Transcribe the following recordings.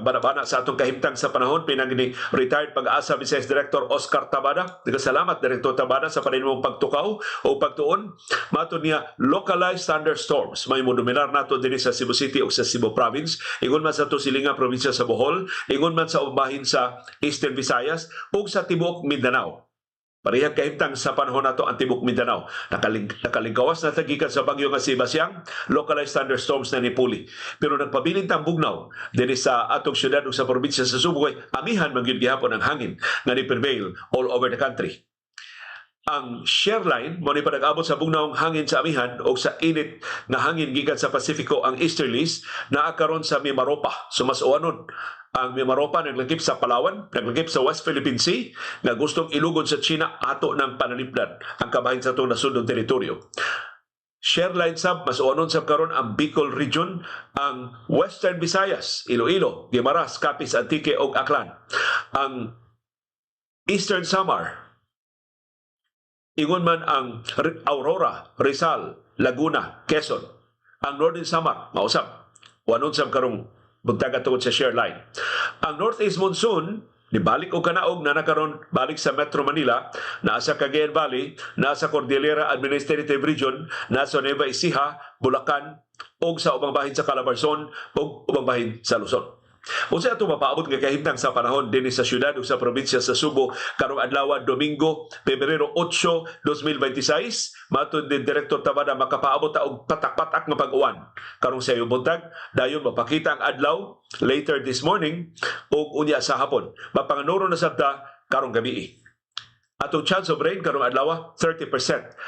pagbana sa atong kahimtang sa panahon pinag ni retired Pag-asa Vice Director Oscar Tabada. Salamat Director Tabada sa paninimong pagtukaw o pagtuon. Mato niya localized thunderstorms may moduminar nato dinhi sa Cebu City o sa Cebu Province, ingon man sa Silinga probinsya sa Bohol, ingon man sa ubahin sa Eastern Visayas ug sa tibuok Mindanao. Parehang kahimtang sa panahon nato ang tibok Mindanao. Nakaligkawas na tagikan sa bagyo nga si Basyang, localized thunderstorms na nipuli. Pero nagpabilin tang bugnaw dinhi sa atong syudad ug sa probinsya sa Subo kay amihan man gyud gihapon ang hangin nga ni-prevail all over the country. Ang shear line mo ni panag-abot sa bugnaw hangin sa amihan o sa init nga hangin gikan sa Pasifiko ang easterlies naa karon sa Mimaropa. Sumasuanon ang Mimaropa naglagip sa Palawan, naglagip sa West Philippine Sea, nga gustong ilugod sa China ato ng panalipdan ang kabahin sa itong nasundong teritoryo. Share line sab, masuanon sab karon ang Bicol region, ang Western Visayas, Iloilo, Guimaras, Capiz, Antique ug Aklan. Ang Eastern Samar, ingon man ang Aurora, Rizal, Laguna, Quezon. Ang Northern Samar, mausap, wanon sab karong buntaga tungod sa share line. Ang Northeast Monsoon, nibalik o kanaog na nakaroon balik sa Metro Manila, nasa Cagayan Valley, nasa Cordillera Administrative Region, nasa Nueva Ecija, Bulacan, o sa ubang bahin sa Calabarzon, o ubang bahin sa Luzon. Unsa ato mapaabot nga kahimtang sa panahon dinhi sa syudad ug sa probinsya sa Subo karong adlaw Domingo, Pebrero 8, 2026, matud ni Direktor Tabada makapaabot ta og patak-patak nga pag-uwan karong sa buntag, dayon mapakita ang adlaw later this morning ug unya sa hapon. Mapanganuro na sabta karong gabi. Atong chance of rain karong adlaw 30%.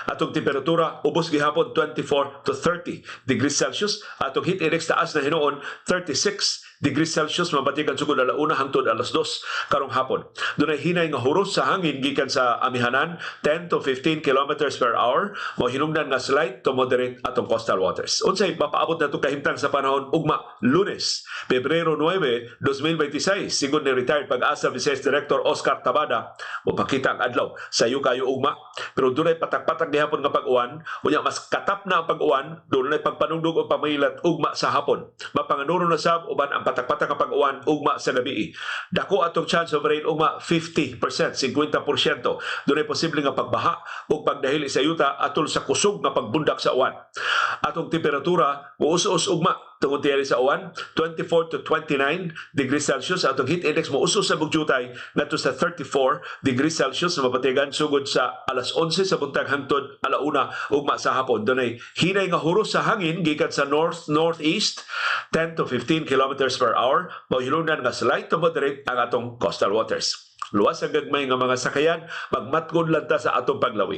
Atong temperatura ubos gihapon 24 to 30 degrees Celsius. Atong heat index taas na hinuon 36 degrees Celsius mabatikan sugod alauna hangtod alas 2 karong hapon. Dunay hinay nga huros sa hangin gikan sa amihanan 10 to 15 kilometers per hour. Mo hinungdan nga slight to moderate atong coastal waters. Unsay mapaabot nato kahimtang sa panahon ugma Lunes, Pebrero 9, 2026 sigon ni retired Pag-asa Vice Director Oscar Tabada. Mopakita ang adlaw sa kayo ugma, pero dunay patak-patak gihapon nga pag-uwan, unya mas katap na ang pag-uwan, dunay pagpanugdog o pamilat ugma sa hapon. Mapanganuro na sab uban ang patak-patak nga pag-uwan ugma sa gabi. Dako atong chance of rain ugma 50%, 50%. Dunay posible nga pagbaha o pagdahili sa yuta atol sa kusog nga pagbundak sa uwan. Atong temperatura muus-us ugma tungod tiyari sa uwan 24 to 29 degrees Celsius. Atong heat index muus-us sa bugjutay ngadto sa 34 degrees Celsius mapatigan sugod sa alas 11 sa buntag hangtod alauna ugma sa hapon. Dunay hinay nga huros sa hangin gikan sa north-northeast 10 to 15 kilometers per hour. Mahinungdan nga slight to moderate ang atong coastal waters. Luwas ang gagmay nga mga sakayan, magmatgon lang ta sa atong paglawi.